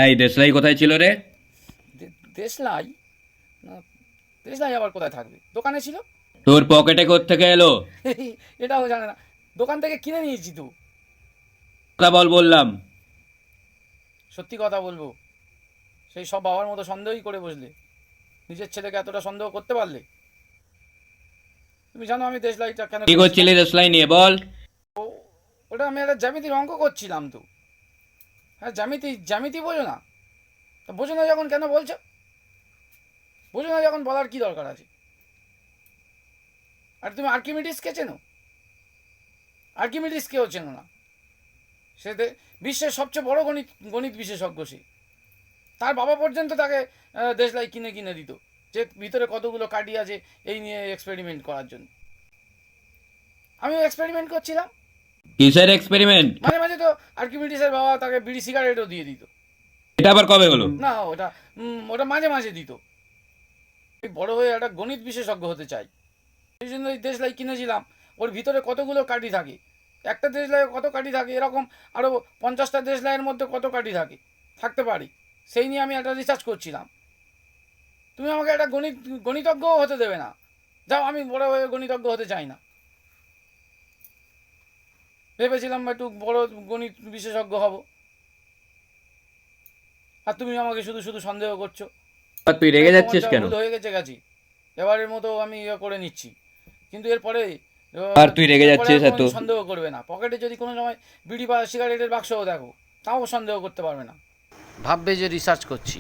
এই দেশলাই কোথায় ছিল রে? দেশলাই না, দেশলাই আবার কোথায় থাকবে? দোকানে ছিল। তোর পকেটে কোত্থেকে এলো? এটাও জানে না। দোকান থেকে কিনে নিয়েছি তো। কথা বল বললাম। সত্যি কথা বলবো, সেই সব বাবার মতো সন্দেহই করে বসলে। নিজের ছেলেকে এতটা সন্দেহ করতে পারলে? তুমি জানো আমি দেশলাইটা কেন কি কিনেছিলাম? করছিলি দেশলাই নিয়ে বল। ও, ওটা আমি একটা জ্যামিতির অঙ্ক করছিলাম তো। হ্যাঁ, জ্যামিতি জ্যামিতি বোঝো না? তা বোঝো না যখন কেন বলছো? বোঝো না যখন বলার কি দরকার আছে? আর তুমি আর্কিমিডিসকে চেনো? আর্কিমিডিসকেও চেনো না। সে বিশ্বের সবচেয়ে বড় গণিত গণিত বিশেষজ্ঞ সে। তার বাবা পর্যন্ত তাকে দেশলাই কিনে কিনে দিত, যে ভিতরে কতগুলো কাঠি আছে এই নিয়ে এক্সপেরিমেন্ট করার জন্য। আমিও এক্সপেরিমেন্ট করছিলাম। কিসের এক্সপেরিমেন্ট? মাঝে মাঝে তো আর্কিমিডিসের বাবা তাকে বিড়ি সিগারেটও দিয়ে দিত। এটা আবার কবে হলো? না, ওটা মাঝে মাঝে দিত। আমি বড় হয়ে একটা গণিত বিশেষজ্ঞ হতে চাই, সেই জন্য এই দেশলাই কিনেছিলাম। ওর ভিতরে কতগুলো কাঠি থাকে, একটা দেশলাইয়ে কত কাঠি থাকে, এরকম আরও 50টা দেশলাইয়ের মধ্যে কত কাঠি থাকে, থাকতে পারি, সেই নিয়ে আমি একটা রিসার্চ করছিলাম। তুমি আমাকে একটা গণিতজ্ঞও হতে দেবে না। যাও, আমি বড় হয়ে গণিতজ্ঞ হতে চাই না। ভেবেছিলাম একটু বড় গণিত বিশেষজ্ঞ হব, আর তুমি আমাকে শুধু শুধু সন্দেহ করছো। আর তুই রেগে এই যাচ্ছিস তোমারটা কেন? ভুল হয়ে গেছে, গেছি। এবারের মতো আমি ইয়ে করে নিচ্ছি, কিন্তু এরপরে আর তুই রেগে এরপরে যাচ্ছিস আর এত? কোনোদিন সন্দেহ করবে না। পকেটে যদি কোনো সময় বিড়ি বা সিগারেটের বাক্সও দেখো, তাও সন্দেহ করতে পারবে না। ভাববে যে রিসার্চ করছি।